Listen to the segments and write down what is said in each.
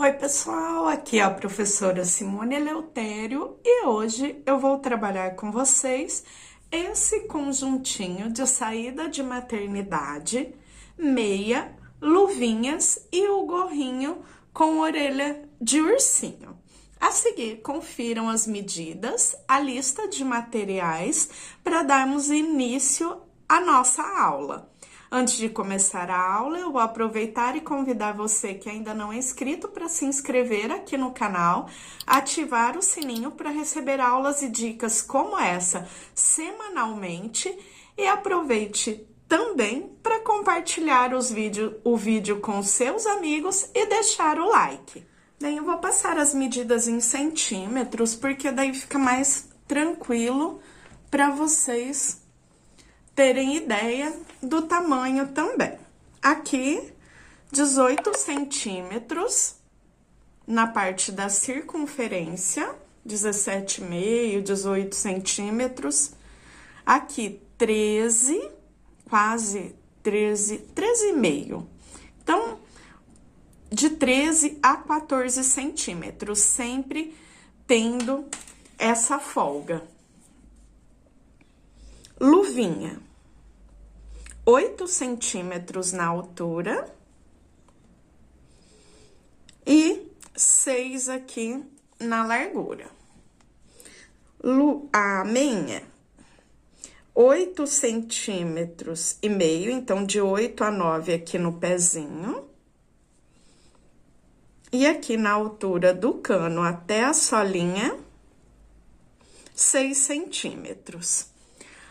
Oi, pessoal, aqui é a professora Simone Eleutério e hoje eu vou trabalhar com vocês esse conjuntinho de saída de maternidade, meia, luvinhas e o gorrinho com orelha de ursinho. A seguir, confiram as medidas, a lista de materiais para darmos início à nossa aula. Antes de começar a aula, eu vou aproveitar e convidar você que ainda não é inscrito para se inscrever aqui no canal, ativar o sininho para receber aulas e dicas como essa semanalmente e aproveite também para compartilhar o vídeo com seus amigos e deixar o like. Bem, eu vou passar as medidas em centímetros, porque daí fica mais tranquilo para vocês terem ideia do tamanho também. Aqui, 18 centímetros na parte da circunferência, 17,5, 18 centímetros. Aqui, 13, quase 13,5. Então, de 13 a 14 centímetros, sempre tendo essa folga. Luvinha, 8 centímetros na altura e 6 aqui na largura. A meia, 8 centímetros e meio, então de 8 a 9 aqui no pezinho. E aqui na altura do cano até a solinha, 6 centímetros.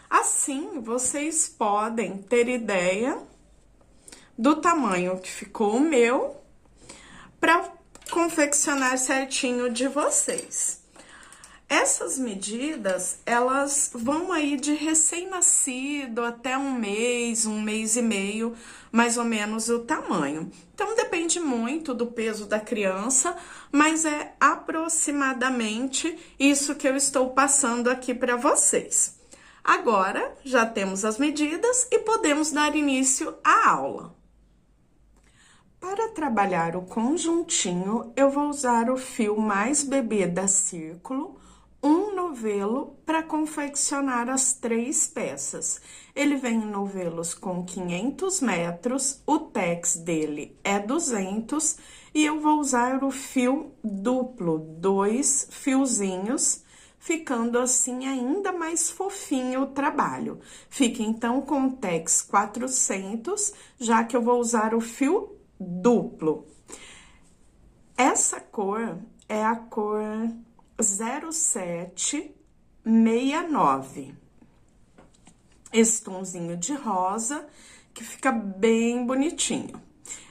Assim, vocês podem ter ideia do tamanho que ficou o meu para confeccionar certinho de vocês. Essas medidas, elas vão aí de recém-nascido até um mês e meio, mais ou menos o tamanho. Então, depende muito do peso da criança, mas é aproximadamente isso que eu estou passando aqui para vocês. Agora, já temos as medidas e podemos dar início à aula. Para trabalhar o conjuntinho, eu vou usar o fio mais bebê da Círculo, um novelo para confeccionar as 3 peças. Ele vem em novelos com 500 metros, o tex dele é 200 e eu vou usar o fio duplo, 2 fiozinhos, ficando assim ainda mais fofinho o trabalho. Fica então com o tex 400, já que eu vou usar o fio duplo. Essa cor é a cor 0769. Esse tomzinho de rosa, que fica bem bonitinho.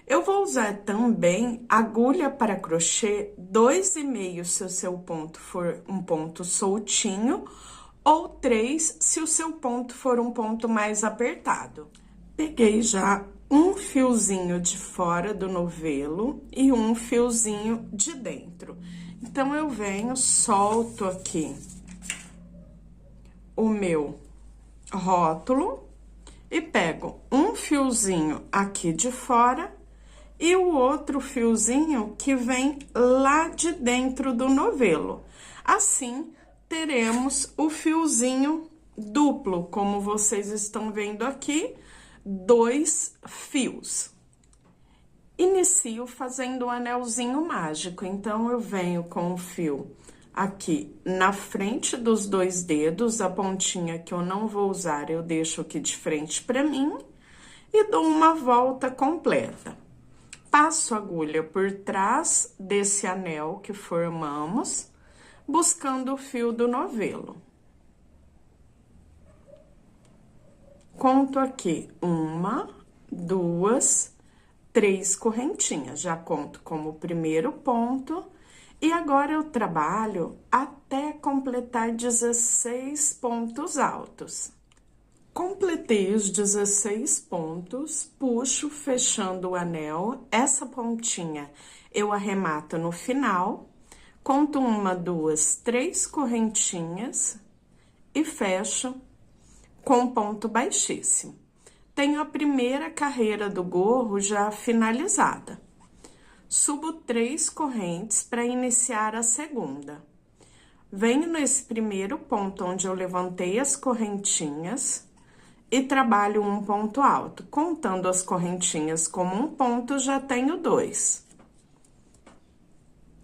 Eu vou usar também agulha para crochê 2,5 se o seu ponto for um ponto soltinho, ou 3 se o seu ponto for um ponto mais apertado. Peguei já um fiozinho de fora do novelo e um fiozinho de dentro. Então, eu venho, solto aqui o meu rótulo e pego um fiozinho aqui de fora e o outro fiozinho que vem lá de dentro do novelo. Assim, teremos o fiozinho duplo, como vocês estão vendo aqui, 2 fios. Inicio fazendo um anelzinho mágico, então, eu venho com o fio aqui na frente dos 2 dedos, a pontinha que eu não vou usar, eu deixo aqui de frente para mim, e dou uma volta completa. Passo a agulha por trás desse anel que formamos, buscando o fio do novelo. Conto aqui 1, 2, 3 correntinhas, já conto como primeiro ponto, e agora eu trabalho até completar 16 pontos altos. Completei os 16 pontos, puxo fechando o anel, essa pontinha eu arremato no final, conto 1, 2, 3 correntinhas e fecho com ponto baixíssimo. Tenho a primeira carreira do gorro já finalizada. Subo 3 correntes para iniciar a segunda. Venho nesse primeiro ponto onde eu levantei as correntinhas e trabalho um ponto alto. Contando as correntinhas como um ponto, já tenho 2.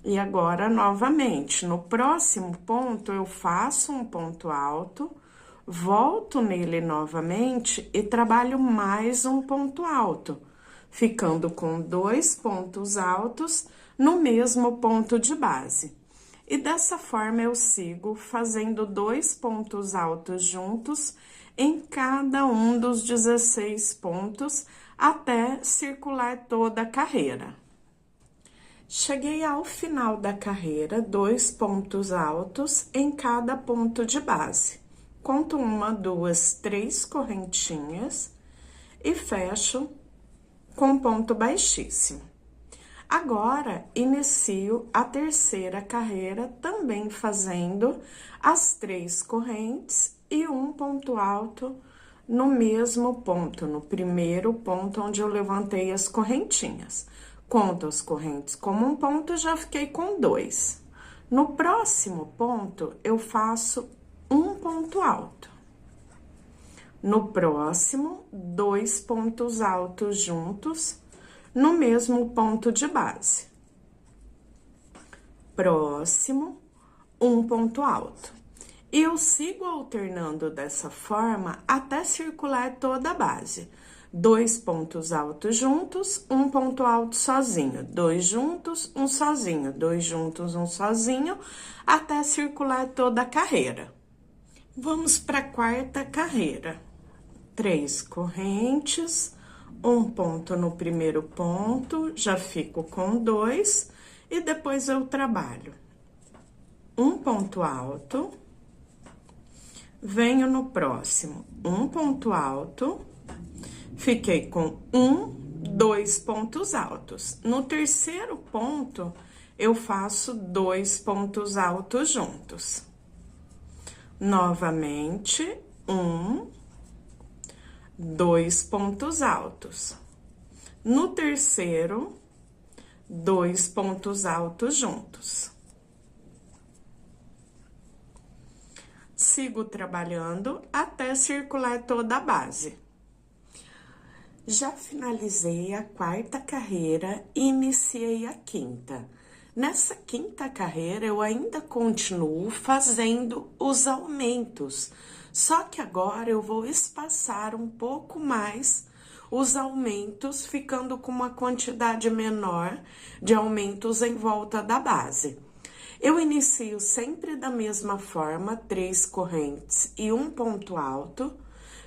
E agora, novamente, no próximo ponto, eu faço um ponto alto, volto nele novamente e trabalho mais um ponto alto, ficando com 2 pontos altos no mesmo ponto de base. E dessa forma, eu sigo fazendo 2 pontos altos juntos em cada um dos 16 pontos, até circular toda a carreira. Cheguei ao final da carreira, 2 pontos altos em cada ponto de base. Conto 1, 2, 3 correntinhas e fecho com ponto baixíssimo. Agora, inicio a terceira carreira, também fazendo as 3 correntes e um ponto alto no mesmo ponto, no primeiro ponto onde eu levantei as correntinhas. Conto as correntes como um ponto, já fiquei com 2. No próximo ponto, eu faço um ponto alto. No próximo, 2 pontos altos juntos, no mesmo ponto de base. Próximo, um ponto alto. E eu sigo alternando dessa forma até circular toda a base. 2 pontos altos juntos, um ponto alto sozinho. 2 juntos, um sozinho. 2 juntos, um sozinho, até circular toda a carreira. Vamos para a quarta carreira. 3 correntes, um ponto no primeiro ponto, já fico com 2, e depois eu trabalho um ponto alto, venho no próximo, um ponto alto, fiquei com 2 pontos altos. No terceiro ponto, eu faço 2 pontos altos juntos. Novamente, 2 pontos altos. No terceiro, 2 pontos altos juntos. Sigo trabalhando até circular toda a base. Já finalizei a quarta carreira e iniciei a quinta. Nessa quinta carreira, eu ainda continuo fazendo os aumentos, só que agora eu vou espaçar um pouco mais os aumentos, ficando com uma quantidade menor de aumentos em volta da base. Eu inicio sempre da mesma forma, 3 correntes e um ponto alto.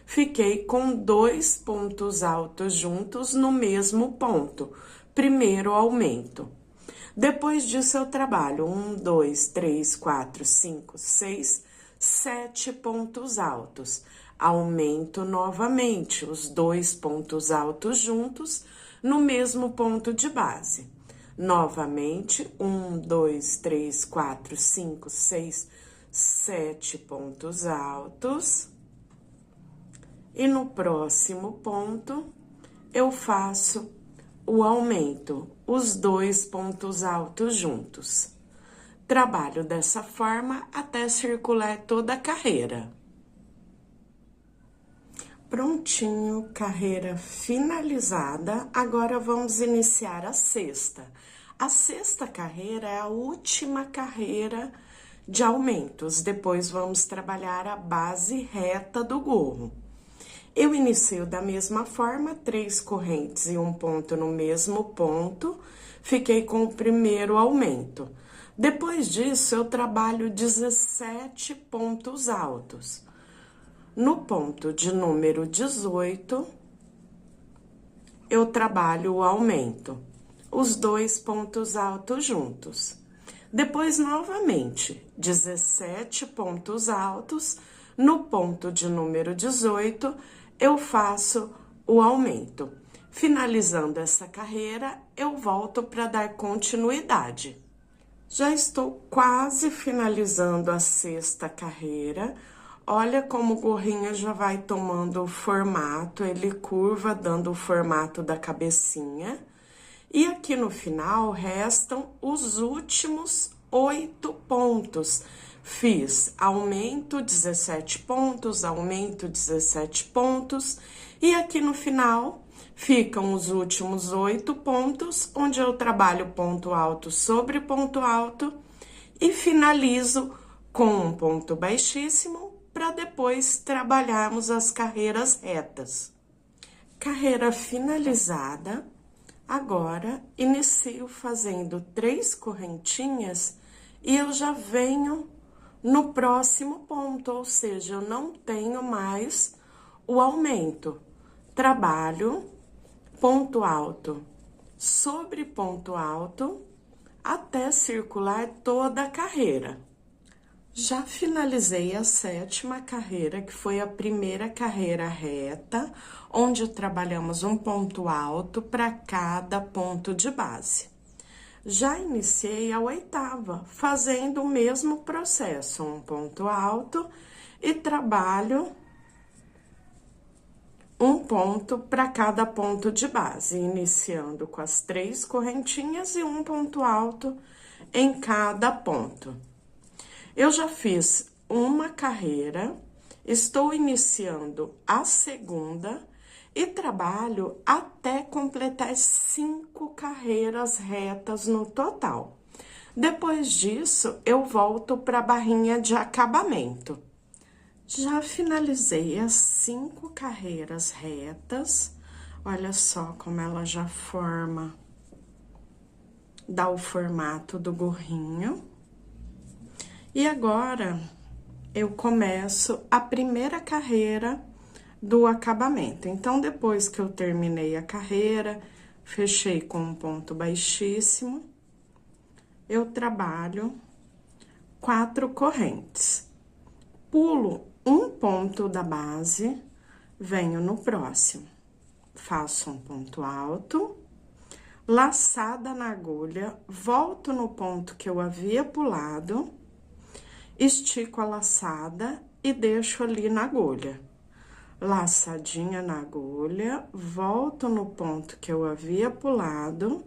Fiquei com 2 pontos altos juntos no mesmo ponto, primeiro aumento. Depois disso, eu trabalho 2, 3, 4, 5, 6, 7 pontos altos. Aumento novamente os 2 pontos altos juntos no mesmo ponto de base. Novamente, 2, 3, 4, 5, 6, 7 pontos altos. E no próximo ponto, eu faço o aumento, os 2 pontos altos juntos. Trabalho dessa forma até circular toda a carreira. Prontinho, carreira finalizada. Agora vamos iniciar a sexta. A sexta carreira é a última carreira de aumentos. Depois vamos trabalhar a base reta do gorro. Eu inicio da mesma forma, 3 correntes e um ponto no mesmo ponto. Fiquei com o primeiro aumento. Depois disso, eu trabalho 17 pontos altos. No ponto de número 18, eu trabalho o aumento, os 2 pontos altos juntos. Depois, novamente, 17 pontos altos. No ponto de número 18, eu faço o aumento. Finalizando essa carreira, eu volto para dar continuidade. Já estou quase finalizando a sexta carreira. Olha como o gorrinho já vai tomando o formato, ele curva, dando o formato da cabecinha. E aqui no final restam os últimos 8 pontos. Fiz aumento 17 pontos, aumento 17 pontos, e aqui no final ficam os últimos 8 pontos, onde eu trabalho ponto alto sobre ponto alto e finalizo com um ponto baixíssimo para depois trabalharmos as carreiras retas. Carreira finalizada, agora inicio fazendo 3 correntinhas e eu já venho no próximo ponto, ou seja, eu não tenho mais o aumento. Trabalho ponto alto sobre ponto alto até circular toda a carreira. Já finalizei a 7ª carreira, que foi a primeira carreira reta, onde trabalhamos um ponto alto para cada ponto de base. Já iniciei a 8ª, fazendo o mesmo processo, um ponto alto e trabalho um ponto para cada ponto de base, iniciando com as 3 correntinhas e um ponto alto em cada ponto. Eu já fiz uma carreira, estou iniciando a 2ª e trabalho até completar 5 carreiras retas no total. Depois disso, eu volto para a barrinha de acabamento. Já finalizei as 5 carreiras retas, olha só como ela já forma, dá o formato do gorrinho. E agora, eu começo a primeira carreira do acabamento. Então, depois que eu terminei a carreira, fechei com um ponto baixíssimo, eu trabalho 4 correntes. Pulo um ponto da base, venho no próximo. Faço um ponto alto, laçada na agulha, volto no ponto que eu havia pulado, estico a laçada e deixo ali na agulha. Laçadinha na agulha, volto no ponto que eu havia pulado,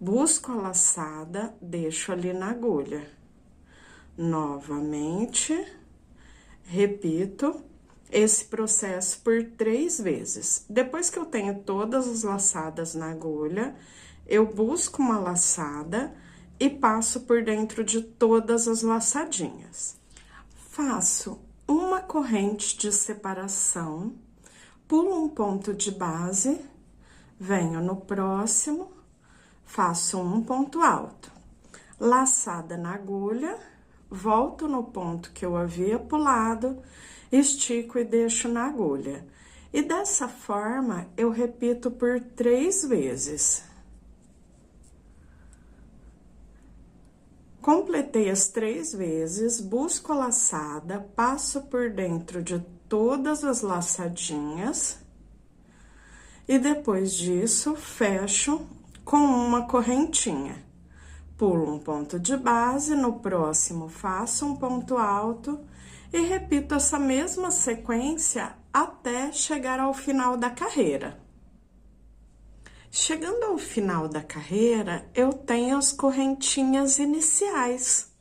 busco a laçada, deixo ali na agulha. Novamente, repito esse processo por 3 vezes. Depois que eu tenho todas as laçadas na agulha, eu busco uma laçada e passo por dentro de todas as laçadinhas. Faço uma corrente de separação, pulo um ponto de base, venho no próximo, faço um ponto alto, laçada na agulha, volto no ponto que eu havia pulado, estico e deixo na agulha. E dessa forma, eu repito por 3 vezes. Completei as 3 vezes, busco a laçada, passo por dentro de todas as laçadinhas e depois disso fecho com uma correntinha. Pulo um ponto de base, no próximo faço um ponto alto e repito essa mesma sequência até chegar ao final da carreira. Chegando ao final da carreira, eu tenho as correntinhas iniciais.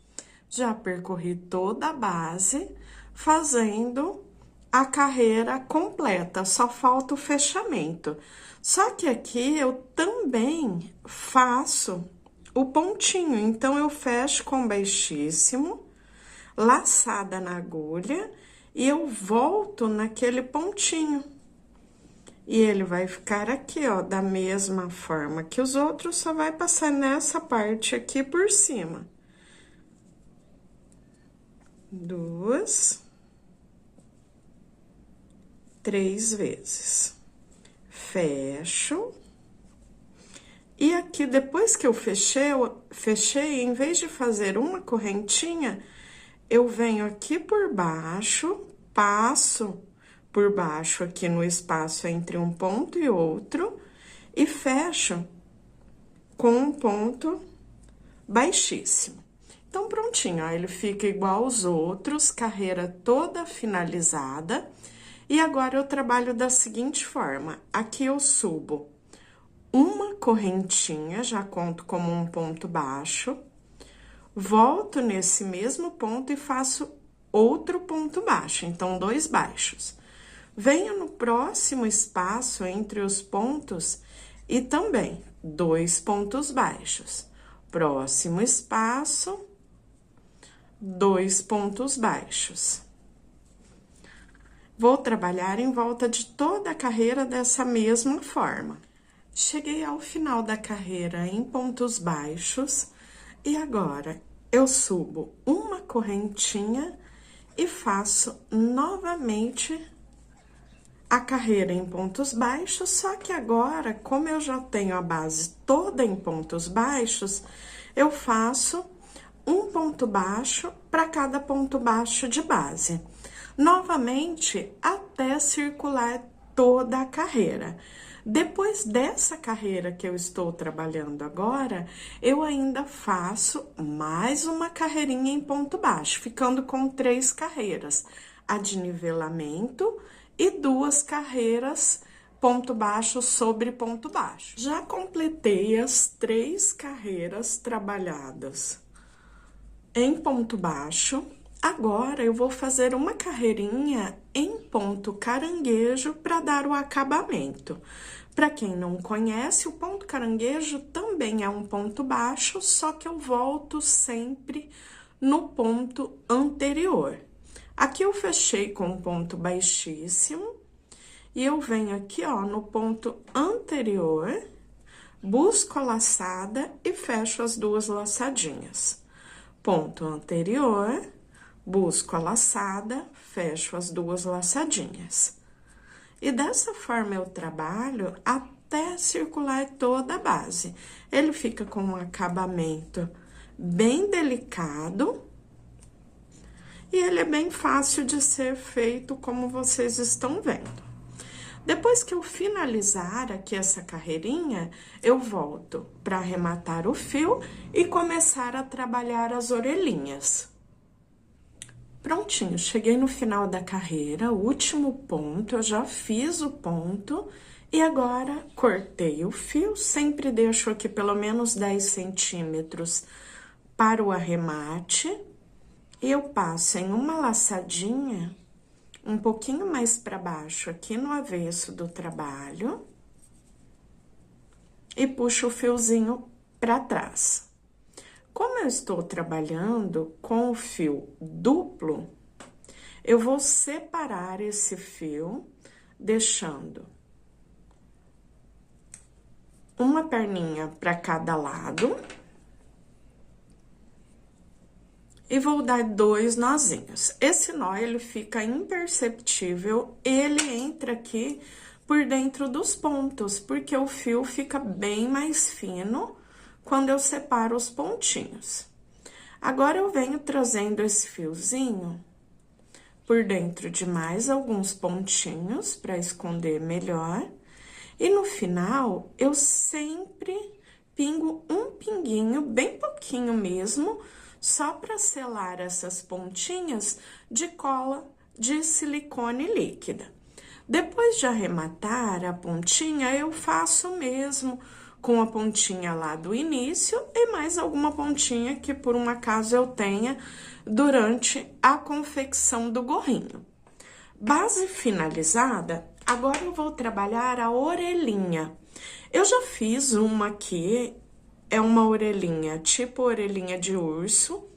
Já percorri toda a base, fazendo a carreira completa, só falta o fechamento. Só que aqui eu também faço o pontinho, então eu fecho com baixíssimo, laçada na agulha, e eu volto naquele pontinho. E ele vai ficar aqui, ó, da mesma forma que os outros, só vai passar nessa parte aqui por cima. 2, 3 vezes. Fecho. E aqui, depois que eu fechei, em vez de fazer uma correntinha, eu venho aqui por baixo, passo por baixo aqui no espaço entre um ponto e outro, e fecho com um ponto baixíssimo. Então, prontinho, ó, ele fica igual aos outros, carreira toda finalizada. E agora, eu trabalho da seguinte forma, aqui eu subo uma correntinha, já conto como um ponto baixo, volto nesse mesmo ponto e faço outro ponto baixo, então 2 baixos. Venho no próximo espaço entre os pontos e também 2 pontos baixos. Próximo espaço, 2 pontos baixos. Vou trabalhar em volta de toda a carreira dessa mesma forma. Cheguei ao final da carreira em pontos baixos e agora eu subo uma correntinha e faço novamente a carreira em pontos baixos, só que agora, como eu já tenho a base toda em pontos baixos, eu faço um ponto baixo para cada ponto baixo de base. Novamente, até circular toda a carreira. Depois dessa carreira que eu estou trabalhando agora, eu ainda faço mais uma carreirinha em ponto baixo, ficando com 3 carreiras. A de nivelamento e 2 carreiras ponto baixo sobre ponto baixo. Já completei as 3 carreiras trabalhadas em ponto baixo. Agora, eu vou fazer uma carreirinha em ponto caranguejo para dar o acabamento. Para quem não conhece, o ponto caranguejo também é um ponto baixo, só que eu volto sempre no ponto anterior. Aqui eu fechei com um ponto baixíssimo e eu venho aqui, ó, no ponto anterior, busco a laçada e fecho as 2 laçadinhas. Ponto anterior, busco a laçada, fecho as 2 laçadinhas. E dessa forma eu trabalho até circular toda a base. Ele fica com um acabamento bem delicado. E ele é bem fácil de ser feito, como vocês estão vendo. Depois que eu finalizar aqui essa carreirinha, eu volto para arrematar o fio e começar a trabalhar as orelhinhas. Prontinho, cheguei no final da carreira, o último ponto, eu já fiz o ponto e agora cortei o fio, sempre deixo aqui pelo menos 10 centímetros para o arremate. E eu passo em uma laçadinha, um pouquinho mais para baixo, aqui no avesso do trabalho. E puxo o fiozinho para trás. Como eu estou trabalhando com o fio duplo, eu vou separar esse fio, deixando uma perninha para cada lado. E vou dar 2 nozinhos. Esse nó, ele fica imperceptível, ele entra aqui por dentro dos pontos, porque o fio fica bem mais fino quando eu separo os pontinhos. Agora, eu venho trazendo esse fiozinho por dentro de mais alguns pontinhos, para esconder melhor. E no final, eu sempre pingo um pinguinho, bem pouquinho mesmo, só para selar essas pontinhas de cola de silicone líquida. Depois de arrematar a pontinha, eu faço o mesmo com a pontinha lá do início e mais alguma pontinha que por um acaso eu tenha durante a confecção do gorrinho. Base finalizada, agora eu vou trabalhar a orelhinha. Eu já fiz uma aqui. É uma orelhinha, tipo orelhinha de urso,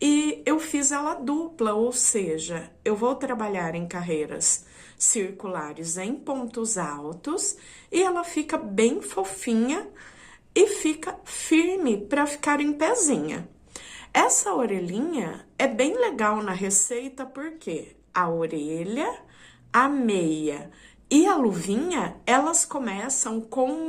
e eu fiz ela dupla, ou seja, eu vou trabalhar em carreiras circulares em pontos altos, e ela fica bem fofinha e fica firme para ficar em pezinha. Essa orelhinha é bem legal na receita, porque a orelha, a meia e a luvinha, elas começam com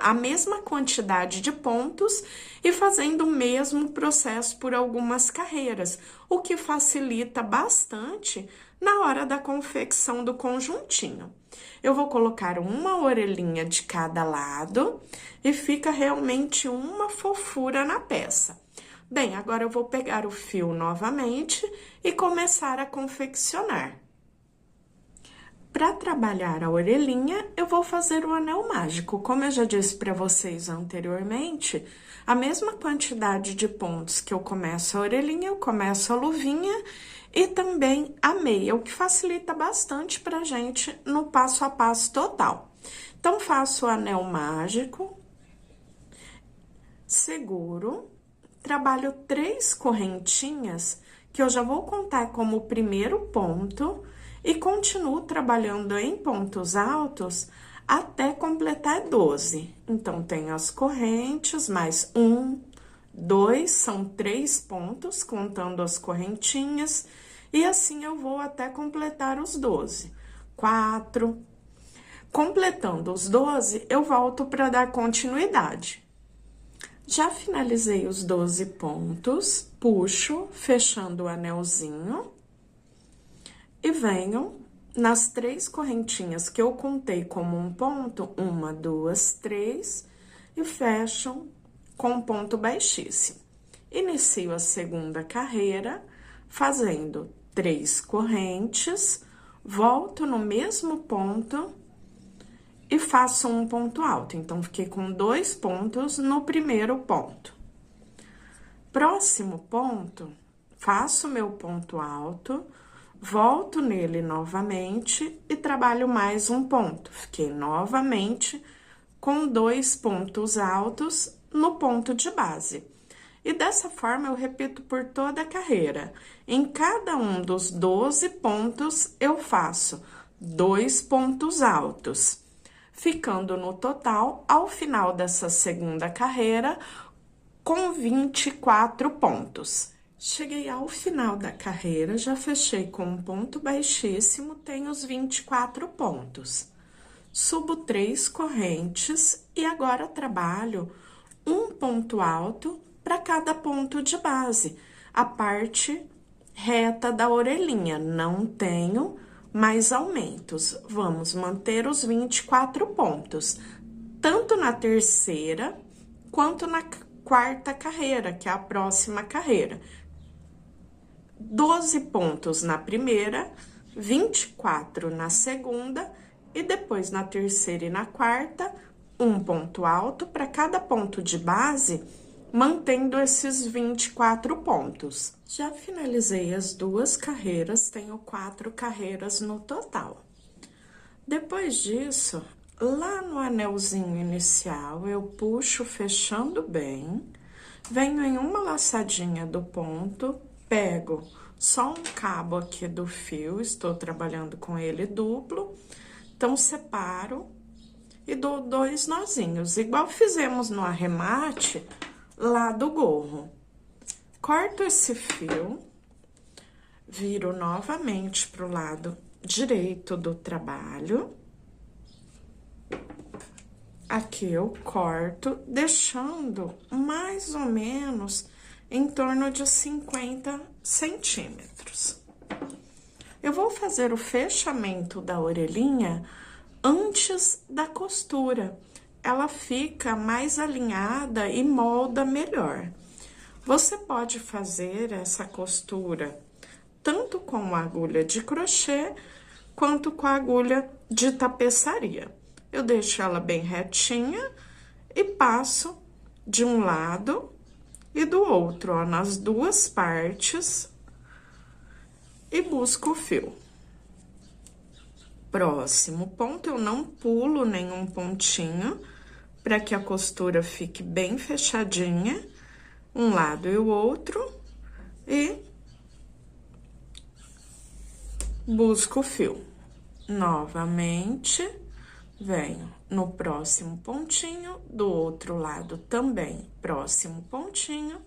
a mesma quantidade de pontos e fazendo o mesmo processo por algumas carreiras, o que facilita bastante na hora da confecção do conjuntinho. Eu vou colocar uma orelhinha de cada lado e fica realmente uma fofura na peça. Bem, agora eu vou pegar o fio novamente e começar a confeccionar. Para trabalhar a orelhinha, eu vou fazer o anel mágico. Como eu já disse para vocês anteriormente, a mesma quantidade de pontos que eu começo a orelhinha, eu começo a luvinha e também a meia, o que facilita bastante pra gente no passo a passo total. Então, faço o anel mágico, seguro, trabalho 3 correntinhas, que eu já vou contar como primeiro ponto, e continuo trabalhando em pontos altos até completar 12. Então, tenho as correntes, mais 1, 2, são 3 pontos, contando as correntinhas, e assim eu vou até completar os 12. 4. Completando os 12, eu volto para dar continuidade. Já finalizei os 12 pontos, puxo, fechando o anelzinho, e venho nas 3 correntinhas que eu contei como um ponto, 1, 2, 3, e fecho com um ponto baixíssimo. Inicio a segunda carreira, fazendo 3 correntes, volto no mesmo ponto e faço um ponto alto. Então, fiquei com 2 pontos no primeiro ponto. Próximo ponto, faço meu ponto alto, volto nele novamente e trabalho mais um ponto. Fiquei novamente com 2 pontos altos no ponto de base. E dessa forma, eu repito por toda a carreira. Em cada um dos 12 pontos, eu faço 2 pontos altos, ficando no total, ao final dessa segunda carreira, com 24 pontos. Cheguei ao final da carreira, já fechei com um ponto baixíssimo, tenho os 24 pontos. Subo 3 correntes e agora trabalho um ponto alto para cada ponto de base, a parte reta da orelhinha, não tenho mais aumentos. Vamos manter os 24 pontos, tanto na terceira quanto na quarta carreira, que é a próxima carreira. 12 pontos na primeira, 24 na segunda e depois na terceira e na quarta, um ponto alto para cada ponto de base, mantendo esses 24 pontos. Já finalizei as 2 carreiras, tenho 4 carreiras no total. Depois disso, lá no anelzinho inicial, eu puxo fechando bem, venho em uma laçadinha do ponto, pego só um cabo aqui do fio, estou trabalhando com ele duplo, então separo e dou 2 nozinhos, igual fizemos no arremate lá do gorro. Corto esse fio, viro novamente pro lado direito do trabalho. Aqui eu corto, deixando mais ou menos em torno de 50 centímetros. Eu vou fazer o fechamento da orelhinha antes da costura. Ela fica mais alinhada e molda melhor. Você pode fazer essa costura tanto com a agulha de crochê quanto com a agulha de tapeçaria. Eu deixo ela bem retinha e passo de um lado e do outro, ó, nas 2 partes, e busco o fio. Próximo ponto, eu não pulo nenhum pontinho, para que a costura fique bem fechadinha, um lado e o outro, e busco o fio. Novamente, venho no próximo pontinho, do outro lado também, próximo pontinho,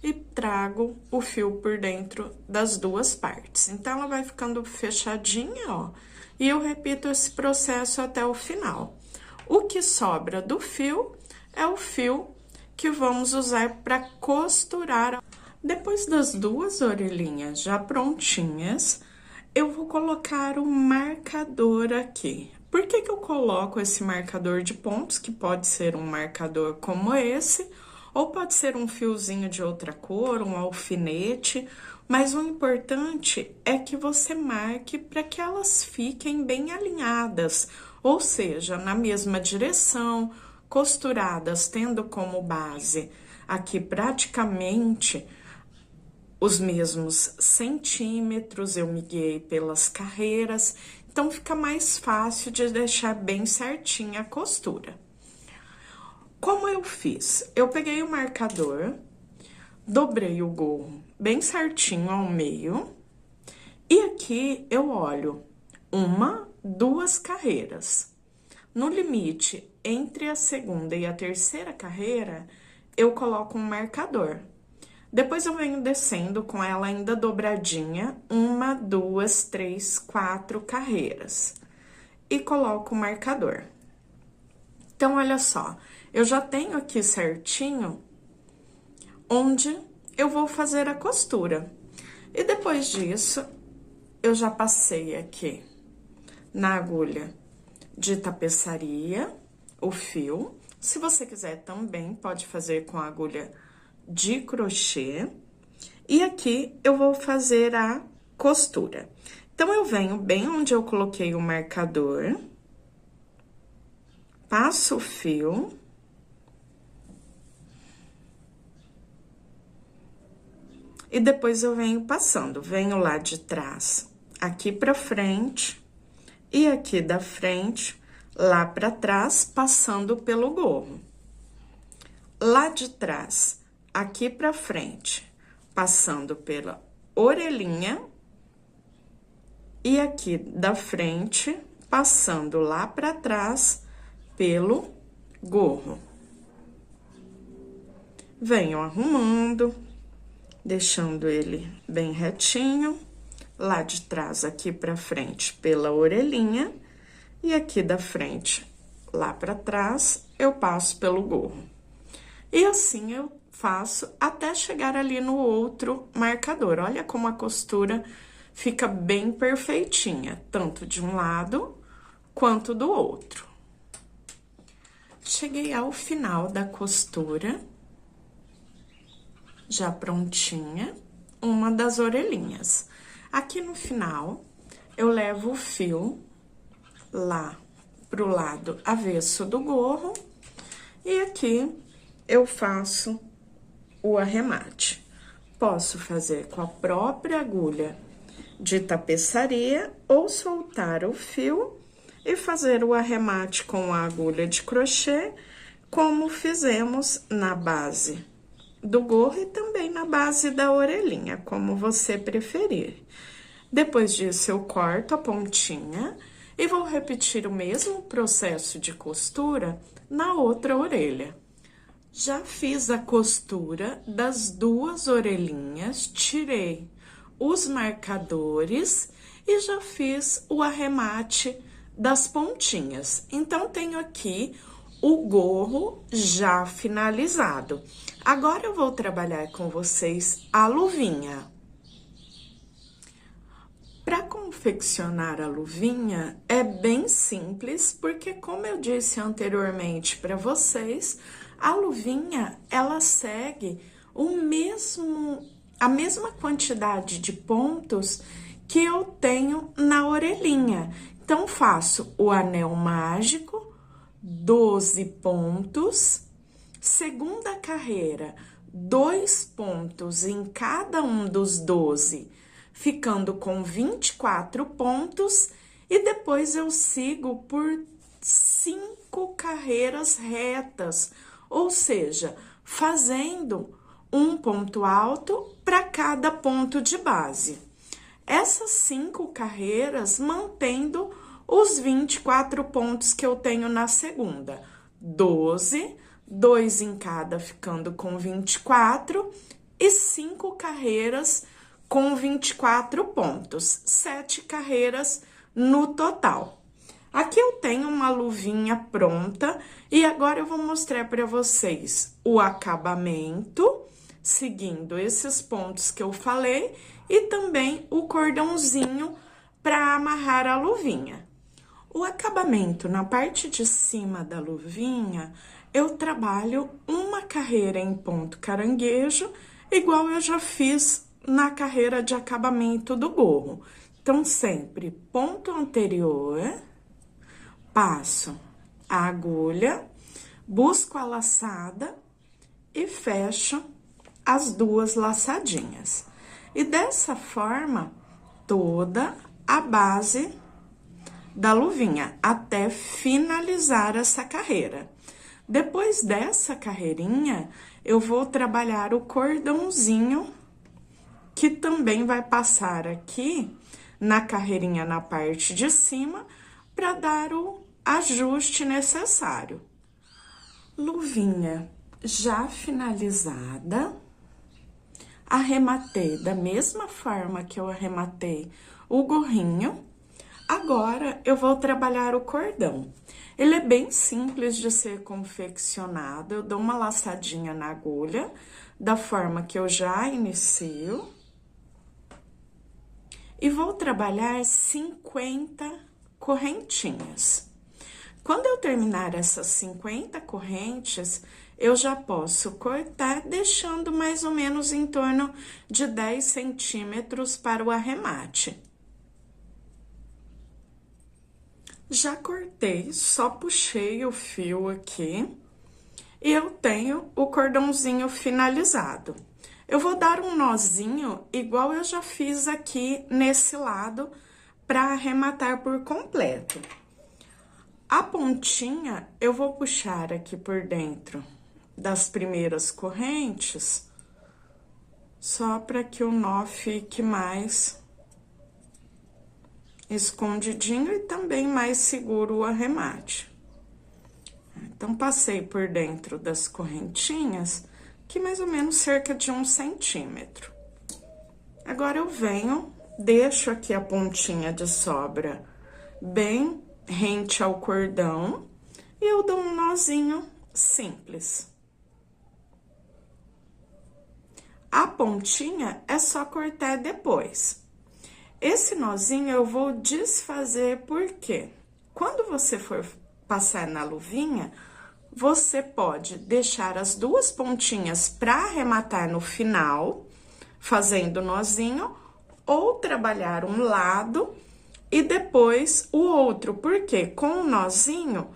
e trago o fio por dentro das 2 partes. Então, ela vai ficando fechadinha, ó, e eu repito esse processo até o final. O que sobra do fio é o fio que vamos usar para costurar. Depois das 2 orelhinhas já prontinhas, eu vou colocar o marcador aqui. Por que que eu coloco esse marcador de pontos, que pode ser um marcador como esse, ou pode ser um fiozinho de outra cor, um alfinete, Mas o importante é que você marque para que elas fiquem bem alinhadas, ou seja, na mesma direção, costuradas, tendo como base aqui praticamente os mesmos centímetros, eu me guiei pelas carreiras, então fica mais fácil de deixar bem certinha a costura. Como eu fiz? Eu peguei o marcador, dobrei o gorro bem certinho ao meio, e aqui eu olho 1, 2 carreiras. No limite entre a segunda e a terceira carreira, eu coloco um marcador. Depois eu venho descendo com ela ainda dobradinha, 1, 2, 3, 4 carreiras. E coloco o marcador. Então, olha só, eu já tenho aqui certinho onde eu vou fazer a costura. E depois disso, eu já passei aqui na agulha de tapeçaria o fio. Se você quiser também, pode fazer com a agulha de crochê. E aqui eu vou fazer a costura. Então, eu venho bem onde eu coloquei o marcador, passo o fio, e depois eu venho passando, venho lá de trás, aqui pra frente, e aqui da frente, lá pra trás, passando pelo gorro. Lá de trás, aqui pra frente, passando pela orelhinha, e aqui da frente, passando lá pra trás, pelo gorro. Venho arrumando, deixando ele bem retinho, lá de trás aqui pra frente pela orelhinha, e aqui da frente, lá pra trás, eu passo pelo gorro. E assim eu faço até chegar ali no outro marcador. Olha como a costura fica bem perfeitinha, tanto de um lado quanto do outro. Cheguei ao final da costura, já prontinha, uma das orelhinhas. Aqui no final, eu levo o fio lá pro lado avesso do gorro, e aqui eu faço o arremate. Posso fazer com a própria agulha de tapeçaria ou soltar o fio e fazer o arremate com a agulha de crochê, como fizemos na base do gorro e também na base da orelhinha, como você preferir. Depois disso, eu corto a pontinha e vou repetir o mesmo processo de costura na outra orelha. Já fiz a costura das duas orelhinhas, tirei os marcadores e já fiz o arremate das pontinhas. Então, tenho aqui o gorro já finalizado. Agora, eu vou trabalhar com vocês a luvinha. Para confeccionar a luvinha, é bem simples, porque como eu disse anteriormente para vocês, a luvinha, ela segue a mesma quantidade de pontos que eu tenho na orelhinha. Então, faço o anel mágico, 12 pontos, segunda carreira, 2 pontos em cada um dos 12, ficando com 24 pontos, e depois eu sigo por 5 carreiras retas, ou seja, fazendo um ponto alto para cada ponto de base. Essas 5 carreiras mantendo os 24 pontos que eu tenho na segunda. 12, 2 em cada, ficando com 24, e 5 carreiras com 24 pontos, 7 carreiras no total. Aqui eu tenho uma luvinha pronta e agora eu vou mostrar para vocês o acabamento, seguindo esses pontos que eu falei, e também o cordãozinho para amarrar a luvinha. O acabamento na parte de cima da luvinha, eu trabalho uma carreira em ponto caranguejo, igual eu já fiz na carreira de acabamento do gorro. Então, sempre ponto anterior, passo a agulha, busco a laçada e fecho as duas laçadinhas. E dessa forma, toda a base da luvinha, até finalizar essa carreira. Depois dessa carreirinha, eu vou trabalhar o cordãozinho, que também vai passar aqui na carreirinha na parte de cima, para dar o ajuste necessário. Luvinha já finalizada, arrematei da mesma forma que eu arrematei o gorrinho. Agora, eu vou trabalhar o cordão. Ele é bem simples de ser confeccionado. Eu dou uma laçadinha na agulha, da forma que eu já inicio. E vou trabalhar 50 correntinhas. Quando eu terminar essas 50 correntes, eu já posso cortar, deixando mais ou menos em torno de 10 centímetros para o arremate. Já cortei, só puxei o fio aqui e eu tenho o cordãozinho finalizado. Eu vou dar um nozinho igual eu já fiz aqui nesse lado para arrematar por completo. A pontinha eu vou puxar aqui por dentro das primeiras correntes, só para que o nó fique mais escondidinho e também mais seguro o arremate. Então, passei por dentro das correntinhas, que mais ou menos cerca de 1 centímetro. Agora, eu venho, deixo aqui a pontinha de sobra bem rente ao cordão e eu dou um nozinho simples. A pontinha é só cortar depois. Esse nozinho eu vou desfazer porque quando você for passar na luvinha, você pode deixar as duas pontinhas para arrematar no final, fazendo nozinho, ou trabalhar um lado e depois o outro, porque com o nozinho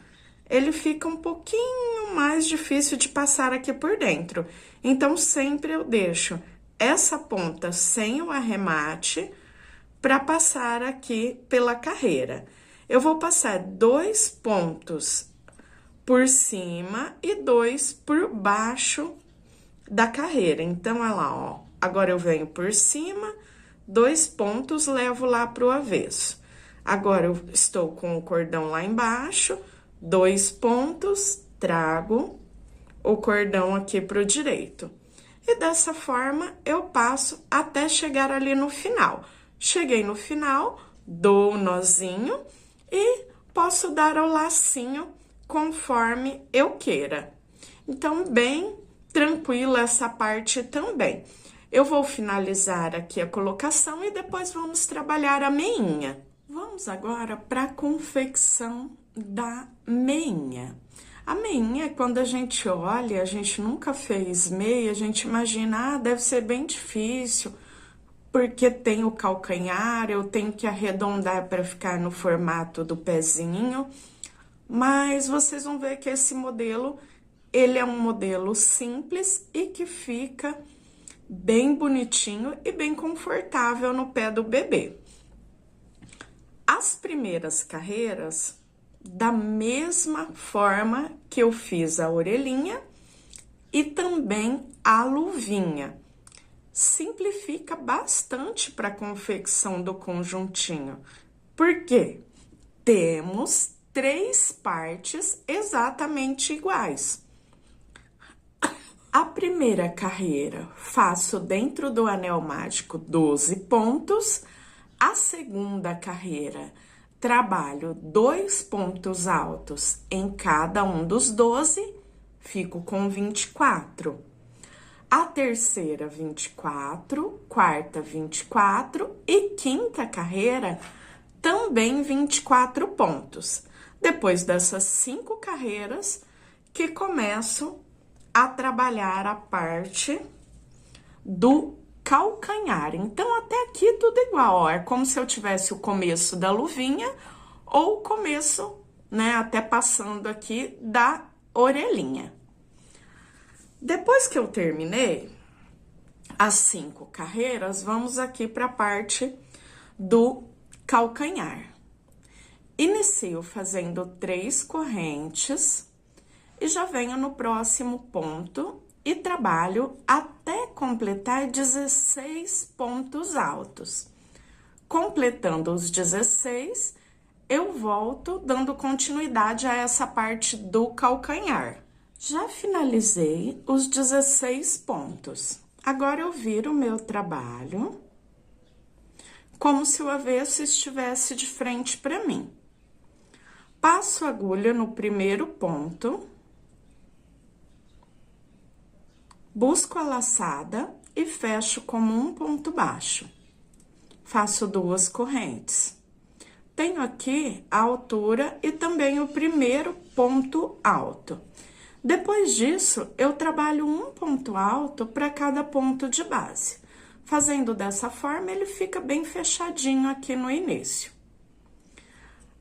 ele fica um pouquinho mais difícil de passar aqui por dentro. Então, sempre eu deixo essa ponta sem o arremate para passar aqui pela carreira. Eu vou passar 2 pontos por cima e 2 por baixo da carreira. Então, olha lá, ó. Agora, eu venho por cima, 2 pontos, levo lá pro avesso. Agora, eu estou com o cordão lá embaixo, 2 pontos, trago o cordão aqui pro direito. E dessa forma, eu passo até chegar ali no final. Cheguei no final, dou o nozinho e posso dar o lacinho conforme eu queira. Então, bem tranquila essa parte também. Eu vou finalizar aqui a colocação e depois vamos trabalhar a meinha. Vamos agora para a confecção da meinha. A meinha, quando a gente olha, a gente nunca fez meia, a gente imagina, deve ser bem difícil, porque tem o calcanhar, eu tenho que arredondar para ficar no formato do pezinho, mas vocês vão ver que esse modelo, ele é um modelo simples e que fica bem bonitinho e bem confortável no pé do bebê. As primeiras carreiras, da mesma forma que eu fiz a orelhinha e também a luvinha. Simplifica bastante para a confecção do conjuntinho, porque temos 3 partes exatamente iguais. A primeira carreira faço dentro do anel mágico 12 pontos, a segunda carreira trabalho 2 pontos altos em cada um dos 12, fico com 24. A terceira, 24, quarta, 24 e quinta carreira, também 24 pontos. Depois dessas 5 carreiras, que começo a trabalhar a parte do calcanhar. Então, até aqui tudo igual, ó. É como se eu tivesse o começo da luvinha ou o começo, né, até passando aqui da orelhinha. Depois que eu terminei as 5 carreiras, vamos aqui para a parte do calcanhar. Inicio fazendo 3 correntes e já venho no próximo ponto e trabalho até completar 16 pontos altos. Completando os 16, eu volto dando continuidade a essa parte do calcanhar. Já finalizei os 16 pontos. Agora eu viro o meu trabalho como se o avesso estivesse de frente para mim. Passo a agulha no primeiro ponto, busco a laçada e fecho como um ponto baixo. Faço 2 correntes. Tenho aqui a altura e também o primeiro ponto alto. Depois disso, eu trabalho um ponto alto para cada ponto de base. Fazendo dessa forma, ele fica bem fechadinho aqui no início.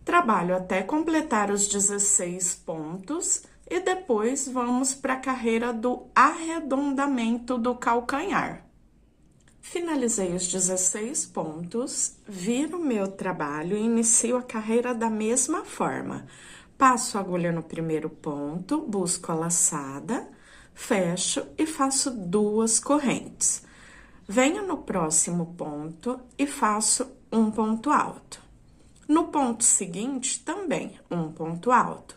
Trabalho até completar os 16 pontos e depois vamos para a carreira do arredondamento do calcanhar. Finalizei os 16 pontos, viro o meu trabalho e inicio a carreira da mesma forma. Passo a agulha no primeiro ponto, busco a laçada, fecho e faço 2 correntes. Venho no próximo ponto e faço um ponto alto. No ponto seguinte, também um ponto alto.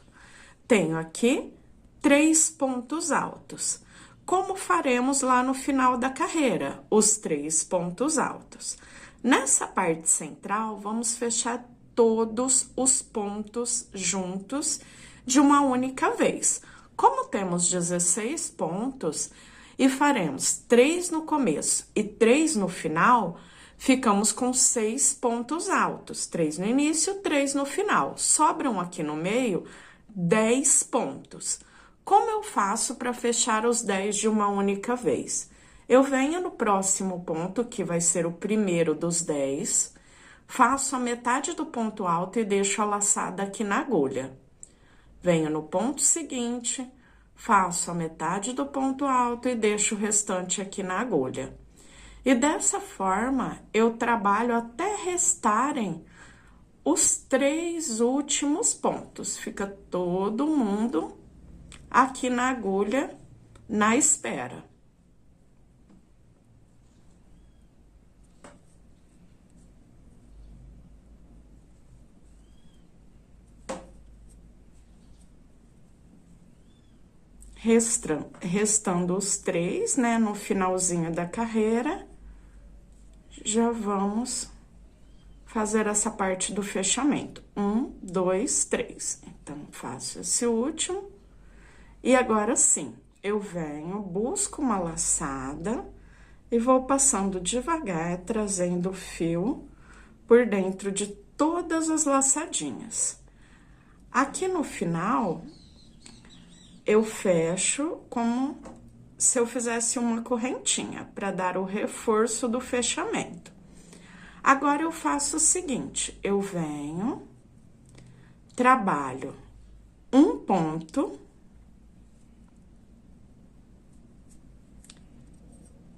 Tenho aqui 3 pontos altos. Como faremos lá no final da carreira, os 3 pontos altos. Nessa parte central, vamos fechar todos os pontos juntos de uma única vez. Como temos 16 pontos e faremos 3 no começo e 3 no final, ficamos com 6 pontos altos, 3 no início, 3 no final. Sobram aqui no meio 10 pontos. Como eu faço para fechar os 10 de uma única vez? Eu venho no próximo ponto, que vai ser o primeiro dos 10, faço a metade do ponto alto e deixo a laçada aqui na agulha. Venho no ponto seguinte, faço a metade do ponto alto e deixo o restante aqui na agulha. E dessa forma, eu trabalho até restarem os 3 últimos pontos. Fica todo mundo aqui na agulha, na espera. Restando os 3, né, no finalzinho da carreira, já vamos fazer essa parte do fechamento. 1, 2, 3. Então, faço esse último. E agora sim, eu venho, busco uma laçada e vou passando devagar, trazendo o fio por dentro de todas as laçadinhas. Aqui no final, eu fecho como se eu fizesse uma correntinha, para dar o reforço do fechamento. Agora, eu faço o seguinte, eu venho, trabalho um ponto,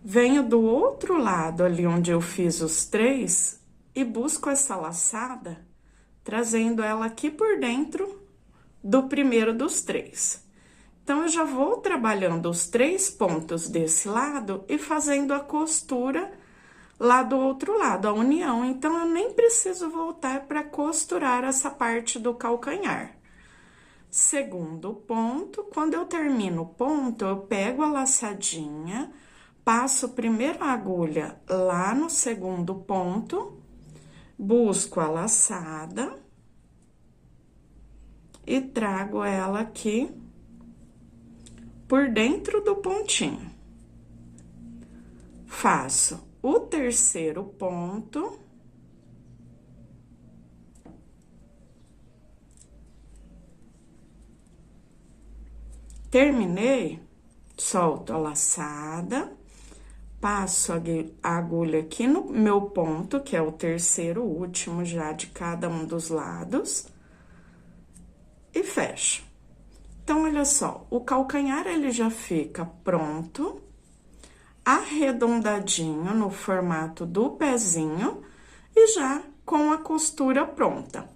venho do outro lado ali onde eu fiz os 3 e busco essa laçada, trazendo ela aqui por dentro do primeiro dos 3. Então, eu já vou trabalhando os 3 pontos desse lado e fazendo a costura lá do outro lado, a união. Então, eu nem preciso voltar para costurar essa parte do calcanhar. Segundo ponto, quando eu termino o ponto, eu pego a laçadinha, passo primeiro a agulha lá no segundo ponto, busco a laçada e trago ela aqui por dentro do pontinho. Faço o terceiro ponto. Terminei, solto a laçada, passo a agulha aqui no meu ponto, que é o terceiro último já de cada um dos lados, e fecho. Então, olha só, o calcanhar ele já fica pronto, arredondadinho no formato do pezinho e já com a costura pronta.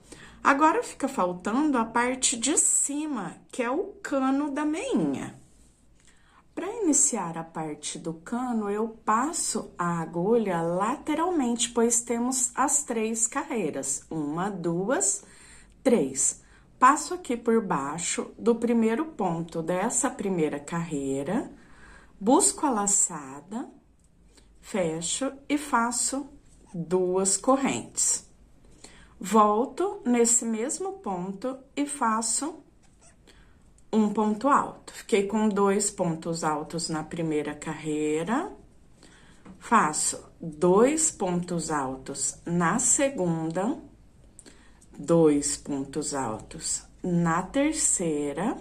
Agora, fica faltando a parte de cima, que é o cano da meinha. Para iniciar a parte do cano, eu passo a agulha lateralmente, pois temos as 3 carreiras. 1, 2, 3. Passo aqui por baixo do primeiro ponto dessa primeira carreira, busco a laçada, fecho e faço 2 correntes. Volto nesse mesmo ponto e faço um ponto alto. Fiquei com 2 pontos altos na primeira carreira, faço 2 pontos altos na segunda, 2 pontos altos na terceira,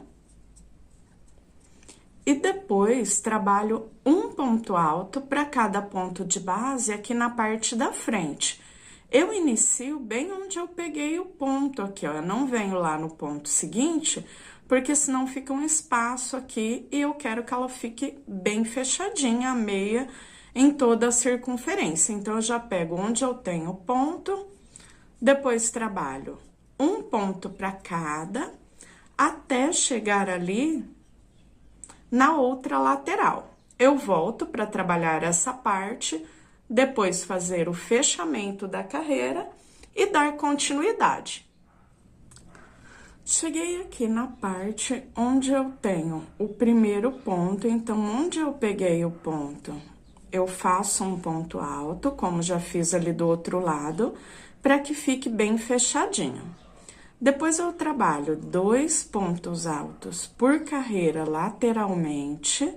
e depois trabalho um ponto alto para cada ponto de base aqui na parte da frente. Eu inicio bem onde eu peguei o ponto aqui, ó, eu não venho lá no ponto seguinte, porque senão fica um espaço aqui e eu quero que ela fique bem fechadinha, a meia, em toda a circunferência. Então, eu já pego onde eu tenho ponto, depois trabalho um ponto para cada, até chegar ali na outra lateral. Eu volto para trabalhar essa parte, depois fazer o fechamento da carreira e dar continuidade. Cheguei aqui na parte onde eu tenho o primeiro ponto, então, onde eu peguei o ponto, eu faço um ponto alto, como já fiz ali do outro lado, para que fique bem fechadinho. Depois, eu trabalho 2 pontos altos por carreira lateralmente,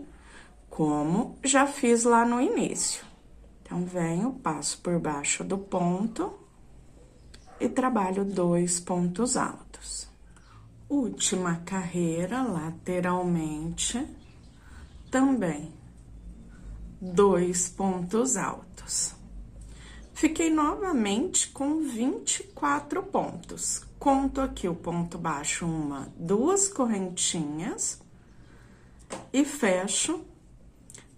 como já fiz lá no início. Então, venho, passo por baixo do ponto e trabalho 2 pontos altos. Última carreira lateralmente, também 2 pontos altos. Fiquei novamente com 24 pontos. Conto aqui o ponto baixo, 1, 2 correntinhas e fecho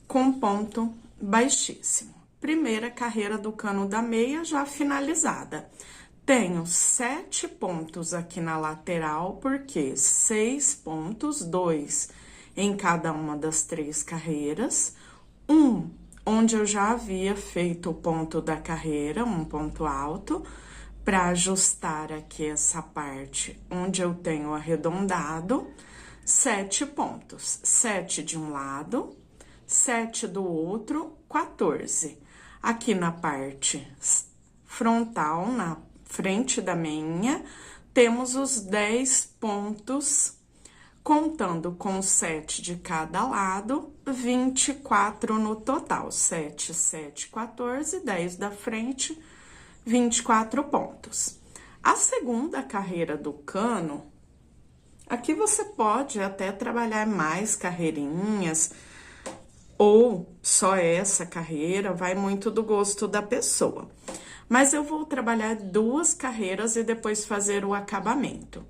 com ponto baixíssimo. Primeira carreira do cano da meia já finalizada. Tenho 7 pontos aqui na lateral, porque 6 pontos, 2 em cada uma das 3 carreiras, onde eu já havia feito o ponto da carreira, um ponto alto, para ajustar aqui essa parte onde eu tenho arredondado, 7 pontos, 7 de um lado, 7 do outro, 14. Aqui na parte frontal, na frente da meinha, temos os 10 pontos, contando com 7 de cada lado, 24 no total. 7, 7, 14, 10 da frente, 24 pontos. A segunda carreira do cano, aqui você pode até trabalhar mais carreirinhas, ou só essa carreira, vai muito do gosto da pessoa. Mas eu vou trabalhar 2 carreiras e depois fazer o acabamento.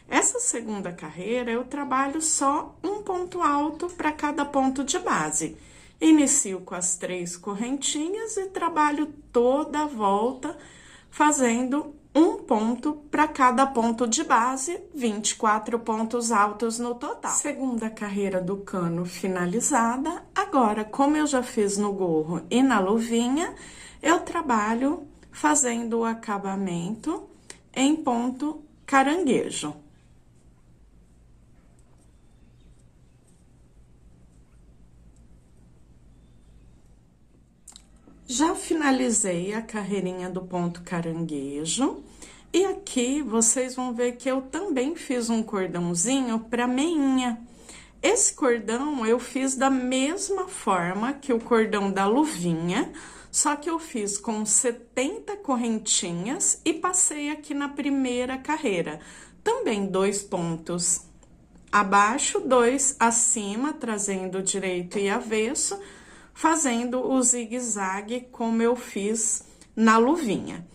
Essa segunda carreira, eu trabalho só um ponto alto para cada ponto de base. Inicio com as 3 correntinhas e trabalho toda a volta, fazendo um ponto para cada ponto de base, 24 pontos altos no total. Segunda carreira do cano finalizada. Agora, como eu já fiz no gorro e na luvinha, eu trabalho fazendo o acabamento em ponto caranguejo. Já finalizei a carreirinha do ponto caranguejo, e aqui vocês vão ver que eu também fiz um cordãozinho para meinha. Esse cordão eu fiz da mesma forma que o cordão da luvinha, só que eu fiz com 70 correntinhas e passei aqui na primeira carreira. Também 2 pontos abaixo, 2 acima, trazendo direito e avesso, fazendo o zigue-zague como eu fiz na luvinha.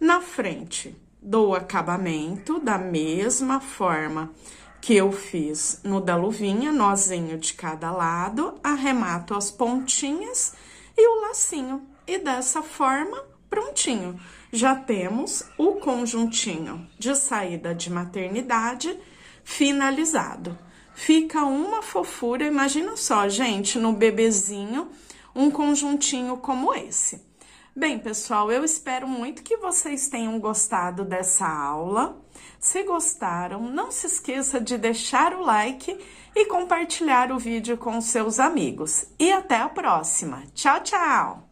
Na frente, dou o acabamento da mesma forma que eu fiz no da luvinha, nozinho de cada lado, arremato as pontinhas e o lacinho. E dessa forma, prontinho. Já temos o conjuntinho de saída de maternidade finalizado. Fica uma fofura, imagina só, gente, no bebezinho, um conjuntinho como esse. Bem, pessoal, eu espero muito que vocês tenham gostado dessa aula. Se gostaram, não se esqueça de deixar o like e compartilhar o vídeo com seus amigos. E até a próxima. Tchau, tchau!